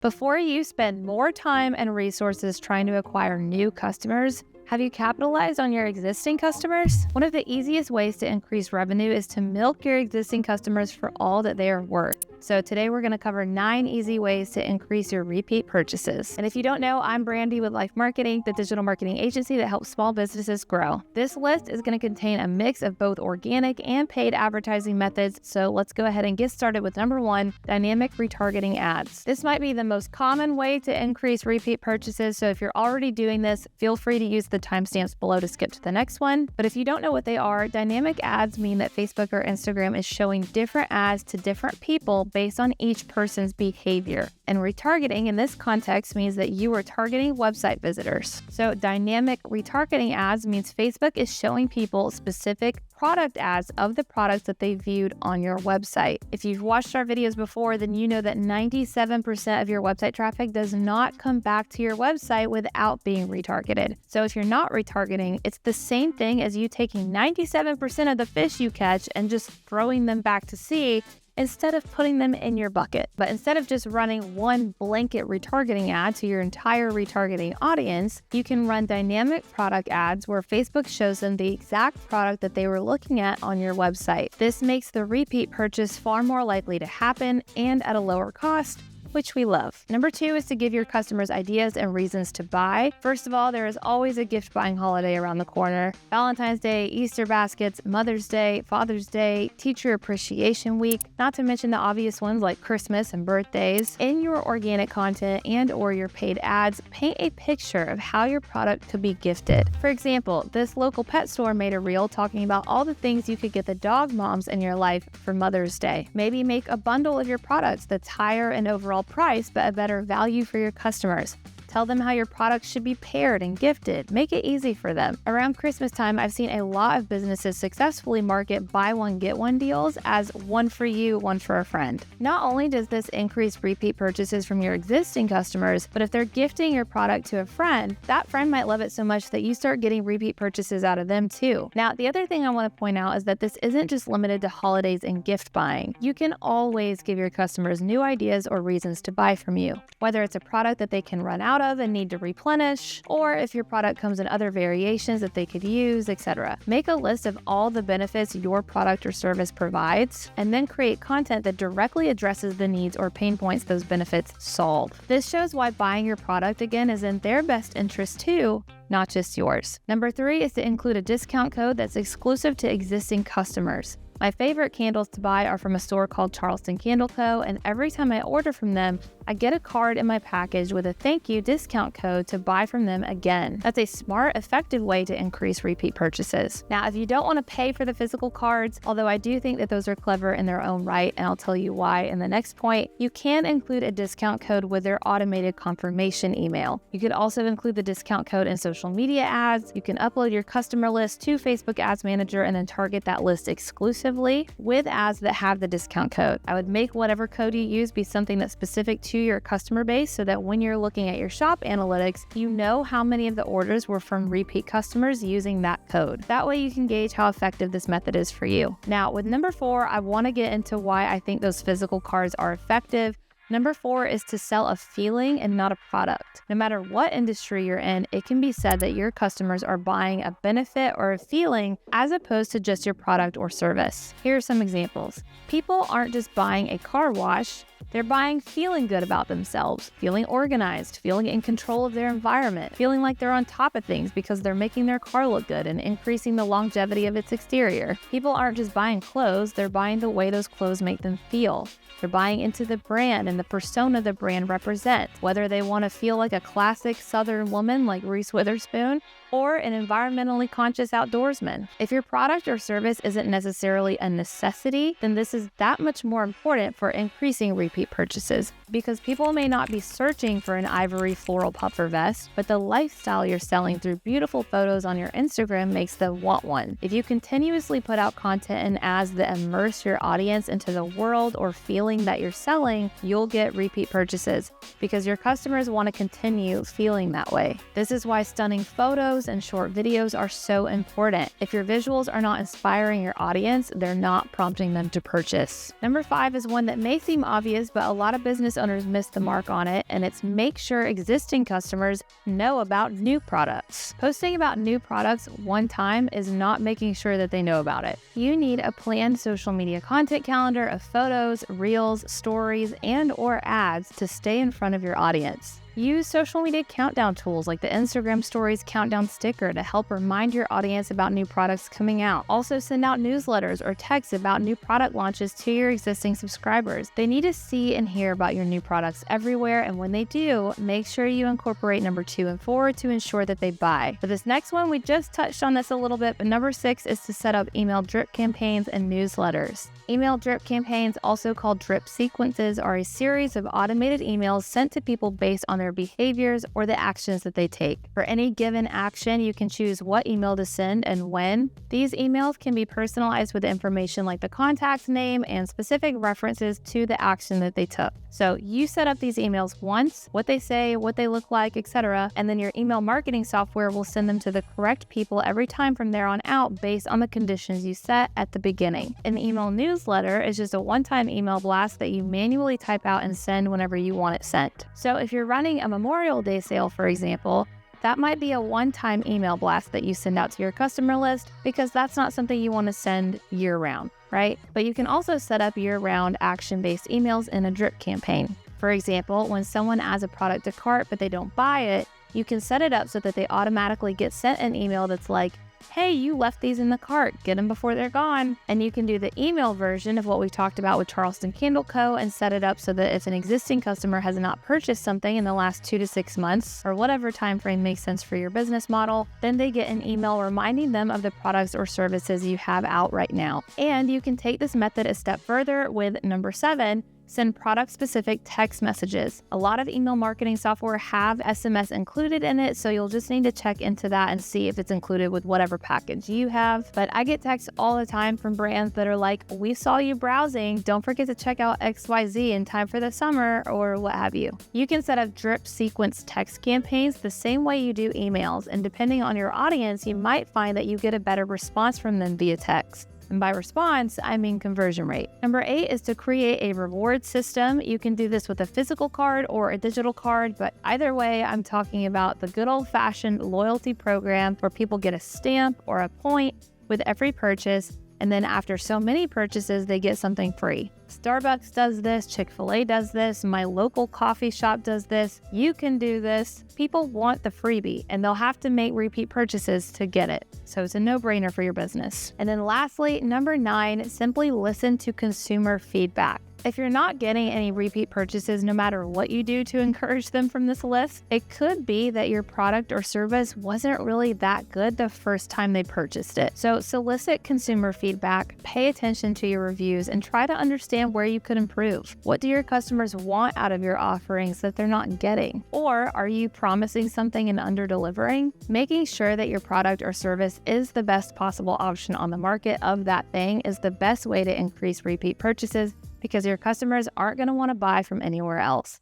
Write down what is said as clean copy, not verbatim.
Before you spend more time and resources trying to acquire new customers, have you capitalized on your existing customers? One of the easiest ways to increase revenue is to milk your existing customers for all that they are worth. So today we're going to cover 9 easy ways to increase your repeat purchases. And if you don't know, I'm Brandy with Life Marketing, the digital marketing agency that helps small businesses grow. This list is going to contain a mix of both organic and paid advertising methods. So let's go ahead and get started with number 1, dynamic retargeting ads. This might be the most common way to increase repeat purchases. So if you're already doing this, feel free to use the timestamps below to skip to the next one. But if you don't know what they are, dynamic ads mean that Facebook or Instagram is showing different ads to different people based on each person's behavior. And retargeting in this context means that you are targeting website visitors. So dynamic retargeting ads means Facebook is showing people specific product ads of the products that they viewed on your website. If you've watched our videos before, then you know that 97% of your website traffic does not come back to your website without being retargeted. So if you're not retargeting, it's the same thing as you taking 97% of the fish you catch and just throwing them back to sea instead of putting them in your bucket. But instead of just running one blanket retargeting ad to your entire retargeting audience, you can run dynamic product ads where Facebook shows them the exact product that they were looking at on your website. This makes the repeat purchase far more likely to happen and at a lower cost, which we love. Number 2 is to give your customers ideas and reasons to buy. First of all, there is always a gift buying holiday around the corner. Valentine's Day, Easter baskets, Mother's Day, Father's Day, Teacher Appreciation Week, not to mention the obvious ones like Christmas and birthdays. In your organic content and or your paid ads, paint a picture of how your product could be gifted. For example, this local pet store made a reel talking about all the things you could get the dog moms in your life for Mother's Day. Maybe make a bundle of your products that's higher in overall price but a better value for your customers. Tell them how your products should be paired and gifted. Make it easy for them. Around Christmas time, I've seen a lot of businesses successfully market buy one, get one deals as one for you, one for a friend. Not only does this increase repeat purchases from your existing customers, but if they're gifting your product to a friend, that friend might love it so much that you start getting repeat purchases out of them too. Now, the other thing I want to point out is that this isn't just limited to holidays and gift buying. You can always give your customers new ideas or reasons to buy from you, whether it's a product that they can run out of and need to replenish, or if your product comes in other variations that they could use, etc. Make a list of all the benefits your product or service provides, and then create content that directly addresses the needs or pain points those benefits solve. This shows why buying your product again is in their best interest too, not just yours. Number 3 is to include a discount code that's exclusive to existing customers. My favorite candles to buy are from a store called Charleston Candle Co., and every time I order from them, I get a card in my package with a thank you discount code to buy from them again. That's a smart, effective way to increase repeat purchases. Now, if you don't want to pay for the physical cards, although I do think that those are clever in their own right, and I'll tell you why in the next point, you can include a discount code with their automated confirmation email. You could also include the discount code in social media ads. You can upload your customer list to Facebook Ads Manager and then target that list exclusively with ads that have the discount code. I would make whatever code you use be something that's specific to your customer base so that when you're looking at your shop analytics, you know how many of the orders were from repeat customers using that code. That way you can gauge how effective this method is for you. Now, with number 4, I want to get into why I think those physical cards are effective. Number 4 is to sell a feeling and not a product. No matter what industry you're in, it can be said that your customers are buying a benefit or a feeling as opposed to just your product or service. Here are some examples. People aren't just buying a car wash. They're buying feeling good about themselves, feeling organized, feeling in control of their environment, feeling like they're on top of things because they're making their car look good and increasing the longevity of its exterior. People aren't just buying clothes, they're buying the way those clothes make them feel. They're buying into the brand and the persona the brand represents, whether they want to feel like a classic Southern woman like Reese Witherspoon or an environmentally conscious outdoorsman. If your product or service isn't necessarily a necessity, then this is that much more important for increasing repeat purchases, because people may not be searching for an ivory floral puffer vest, but the lifestyle you're selling through beautiful photos on your Instagram makes them want one. If you continuously put out content and ads that immerse your audience into the world or feeling that you're selling, you'll get repeat purchases because your customers want to continue feeling that way. This is why stunning photos, photos and short videos are so important. If your visuals are not inspiring your audience, they're not prompting them to purchase. Number 5 is one that may seem obvious, but a lot of business owners miss the mark on it, and it's make sure existing customers know about new products. Posting about new products one time is not making sure that they know about it. You need a planned social media content calendar of photos, reels, stories, and/or ads to stay in front of your audience. Use social media countdown tools like the Instagram Stories countdown sticker to help remind your audience about new products coming out. Also, send out newsletters or texts about new product launches to your existing subscribers. They need to see and hear about your new products everywhere, and when they do, make sure you incorporate number 2 and 4 to ensure that they buy. For this next one, we just touched on this a little bit, but number 6 is to set up email drip campaigns and newsletters. Email drip campaigns, also called drip sequences, are a series of automated emails sent to people based on their behaviors or the actions that they take. For any given action, you can choose what email to send and when. These emails can be personalized with information like the contact name and specific references to the action that they took. So you set up these emails once, what they say, what they look like, etc., and then your email marketing software will send them to the correct people every time from there on out based on the conditions you set at the beginning. An email newsletter is just a one-time email blast that you manually type out and send whenever you want it sent. So if you're running a Memorial Day sale, for example, that might be a one-time email blast that you send out to your customer list because that's not something you want to send year-round, right? But you can also set up year-round action-based emails in a drip campaign. For example, when someone adds a product to cart but they don't buy it, you can set it up so that they automatically get sent an email that's like, hey, you left these in the cart, get them before they're gone. And you can do the email version of what we talked about with Charleston Candle Co. and set it up so that if an existing customer has not purchased something in the last 2 to 6 months, or whatever time frame makes sense for your business model, then they get an email reminding them of the products or services you have out right now. And you can take this method a step further with number 7, send product-specific text messages. A lot of email marketing software have SMS included in it, so you'll just need to check into that and see if it's included with whatever package you have. But I get texts all the time from brands that are like, we saw you browsing, don't forget to check out XYZ in time for the summer, or what have you. You can set up drip sequence text campaigns the same way you do emails, and depending on your audience, you might find that you get a better response from them via text. And by response, I mean conversion rate. Number 8 is to create a reward system. You can do this with a physical card or a digital card, but either way, I'm talking about the good old-fashioned loyalty program where people get a stamp or a point with every purchase, and then after so many purchases, they get something free. Starbucks does this, Chick-fil-A does this, my local coffee shop does this. You can do this. People want the freebie, and they'll have to make repeat purchases to get it. So it's a no-brainer for your business. And then lastly, number 9, simply listen to consumer feedback. If you're not getting any repeat purchases, no matter what you do to encourage them from this list, it could be that your product or service wasn't really that good the first time they purchased it. So solicit consumer feedback, pay attention to your reviews, and try to understand where you could improve. What do your customers want out of your offerings that they're not getting? Or are you promising something and under-delivering? Making sure that your product or service is the best possible option on the market of that thing is the best way to increase repeat purchases, because your customers aren't going to want to buy from anywhere else.